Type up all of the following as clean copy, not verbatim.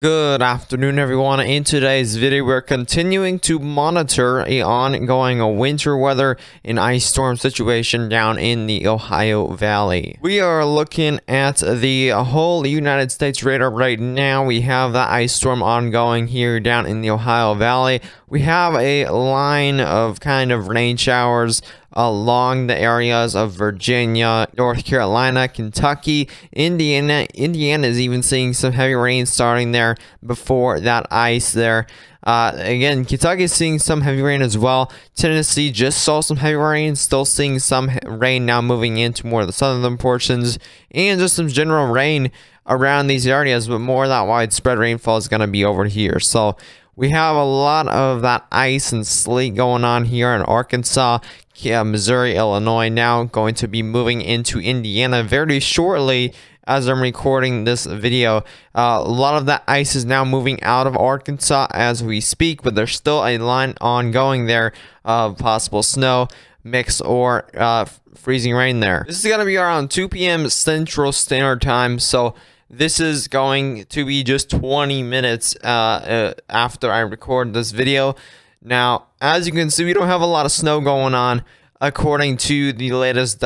Good afternoon, everyone. In today's video, we're continuing to monitor a ongoing winter weather and ice storm situation down in the Ohio Valley. We are looking at the whole United States radar right now. We have that ice storm ongoing here down in the Ohio Valley. We have a line of kind of rain showers along the areas of Virginia, North Carolina, Kentucky, Indiana. Indiana is even seeing some heavy rain starting there before that ice there. Again, Kentucky is seeing some heavy rain as well. Tennessee just saw some heavy rain, still seeing some rain now moving into more of the southern portions, and just some general rain around these areas, but more of that widespread rainfall is going to be over here. So we have a lot of that ice and sleet going on here in Arkansas, Missouri, Illinois, now going to be moving into Indiana very shortly as I'm recording this video. A lot of that ice is now moving out of Arkansas as we speak, but there's still a line ongoing there of possible snow, mix, or freezing rain there. This is going to be around 2 p.m. Central Standard Time, so this is going to be just 20 minutes after I record this video. Now, as you can see, we don't have a lot of snow going on according to the latest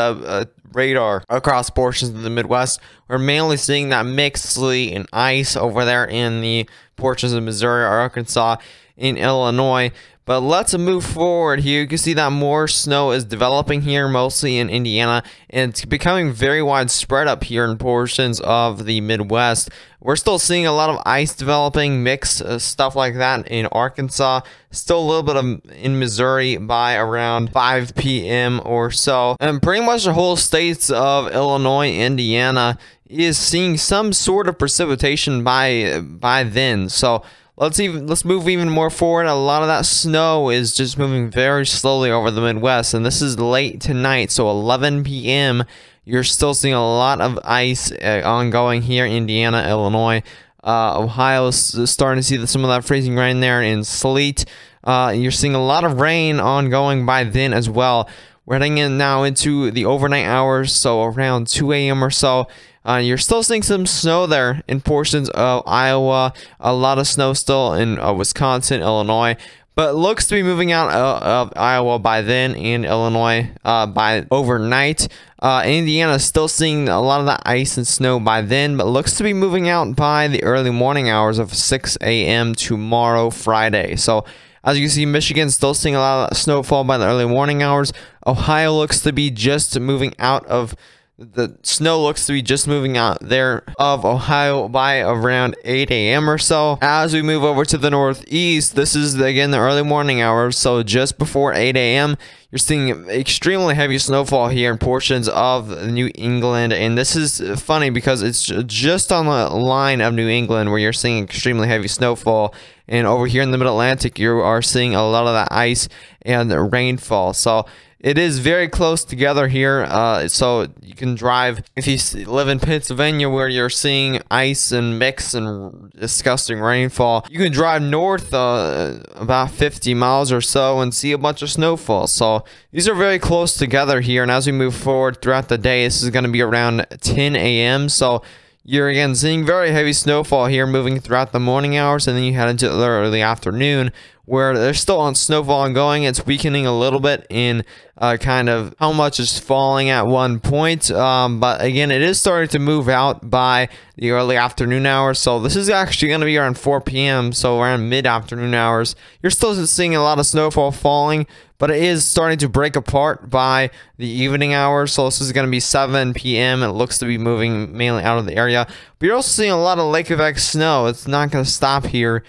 radar across portions of the Midwest. We're mainly seeing that mixed sleet and ice over there in the portions of Missouri or Arkansas, in Illinois. But let's move forward here. You can see that more snow is developing here, mostly in Indiana, and it's becoming very widespread up here in portions of the Midwest. We're still seeing a lot of ice developing, mixed stuff like that in Arkansas. Still a little bit of in Missouri by around 5 p.m. or so. And pretty much the whole states of Illinois, Indiana is seeing some sort of precipitation by then. So let's move even more forward. A lot of that snow is just moving very slowly over the Midwest, and this is late tonight, so 11 p.m. You're still seeing a lot of ice ongoing here in Indiana, Illinois. Ohio is starting to see some of that freezing rain there and sleet. You're seeing a lot of rain ongoing by then as well. We're heading in now into the overnight hours, so around 2 a.m. or so. You're still seeing some snow there in portions of Iowa, a lot of snow still in Wisconsin, Illinois, but looks to be moving out of Iowa by then, and Illinois by overnight. Indiana is still seeing a lot of that ice and snow by then, but looks to be moving out by the early morning hours of 6 a.m. tomorrow, Friday. So as you can see, Michigan still seeing a lot of snowfall by the early morning hours. Ohio looks to be just moving out of the snow looks to be just moving out there of Ohio by around 8 a.m. or so. As we move over to the northeast, this is again the early morning hours, so just before 8 a.m. you're seeing extremely heavy snowfall here in portions of New England, and this is funny because it's just on the line of New England where you're seeing extremely heavy snowfall, and over here in the Mid-Atlantic you are seeing a lot of that ice and rainfall. So it is very close together here, so you can drive, if you live in Pennsylvania where you're seeing ice and mix and disgusting rainfall, you can drive north about 50 miles or so and see a bunch of snowfall. So these are very close together here, and as we move forward throughout the day, this is going to be around 10 a.m. So you're again seeing very heavy snowfall here moving throughout the morning hours, and then you head into the early afternoon where there's still on snowfall ongoing. It's weakening a little bit in kind of how much is falling at one point, but again, it is starting to move out by the early afternoon hours. So this is actually going to be around 4 p.m. so around mid-afternoon hours. You're still seeing a lot of snowfall falling, but it is starting to break apart by the evening hours. So this is going to be 7 p.m. It looks to be moving mainly out of the area, but you're also seeing a lot of lake effect snow. It's not going to stop here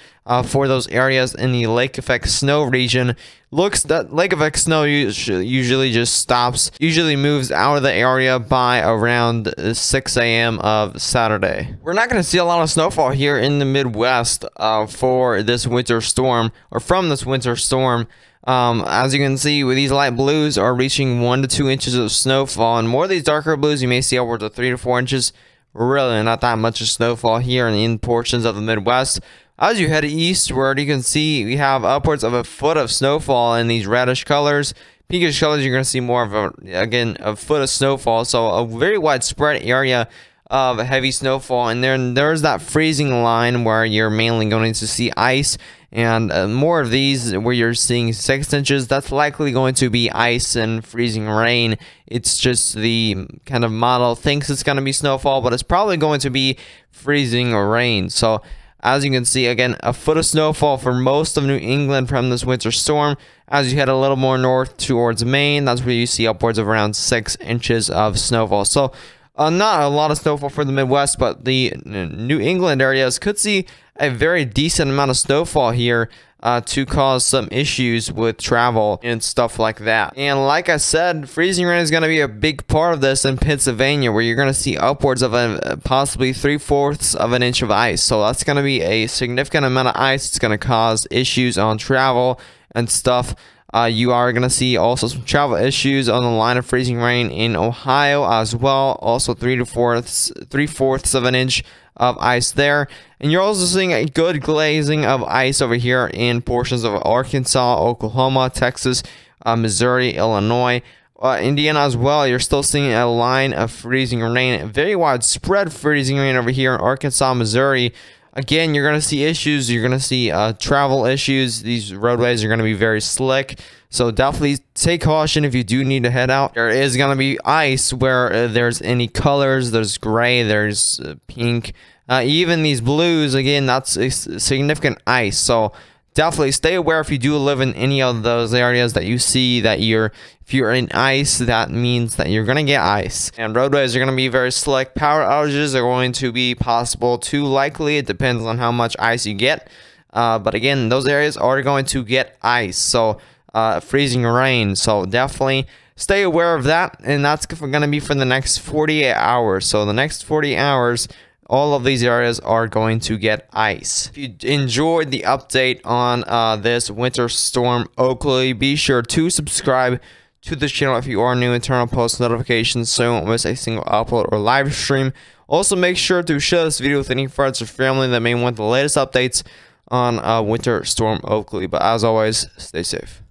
for those areas in the lake effect snow region. Looks that lake effect snow usually just stops, usually moves out of the area by around 6 a.m. of Saturday. We're not going to see a lot of snowfall here in the Midwest for this winter storm, or from this winter storm. As you can see, with these light blues are reaching 1 to 2 inches of snowfall, and more of these darker blues you may see upwards of 3 to 4 inches. Really not that much of snowfall here in portions of the Midwest. As you head eastward, you can see we have upwards of a foot of snowfall in these reddish colors. Pinkish colors, you're going to see more of a foot of snowfall. So a very widespread area of heavy snowfall, and then there's that freezing line where you're mainly going to see ice, and more of these where you're seeing 6 inches, that's likely going to be ice and freezing rain. It's just the kind of model thinks it's going to be snowfall, but it's probably going to be freezing rain. So as you can see, again, a foot of snowfall for most of New England from this winter storm. As you head a little more north towards Maine, that's where you see upwards of around 6 inches of snowfall. So not a lot of snowfall for the Midwest, but the New England areas could see a very decent amount of snowfall here to cause some issues with travel and stuff like that. And like I said, freezing rain is going to be a big part of this in Pennsylvania, where you're going to see upwards of possibly 3/4 of an inch of ice. So that's going to be a significant amount of ice. It's going to cause issues on travel and stuff. You are going to see also some travel issues on the line of freezing rain in Ohio as well. Also 3/4 of an inch of ice there. And you're also seeing a good glazing of ice over here in portions of Arkansas, Oklahoma, Texas, Missouri, Illinois, Indiana as well. You're still seeing a line of freezing rain, very widespread freezing rain over here in Arkansas, Missouri. Again, you're going to see issues. You're going to see travel issues. These roadways are going to be very slick. So definitely take caution if you do need to head out. There is going to be ice where there's any colors. There's gray, there's pink, even these blues. Again, that's a significant ice. So definitely stay aware if you do live in any of those areas that you see that if you're in ice, that means that you're going to get ice. And roadways are going to be very slick. Power outages are going to be possible too, likely. It depends on how much ice you get. But again, those areas are going to get ice. So freezing rain. So definitely stay aware of that. And that's going to be for the next 48 hours. So the next 40 hours, all of these areas are going to get ice. If you enjoyed the update on this winter storm Oaklee, be sure to subscribe to this channel if you are new and turn on post notifications so you won't miss a single upload or live stream. Also, make sure to share this video with any friends or family that may want the latest updates on winter storm Oaklee. But as always, stay safe.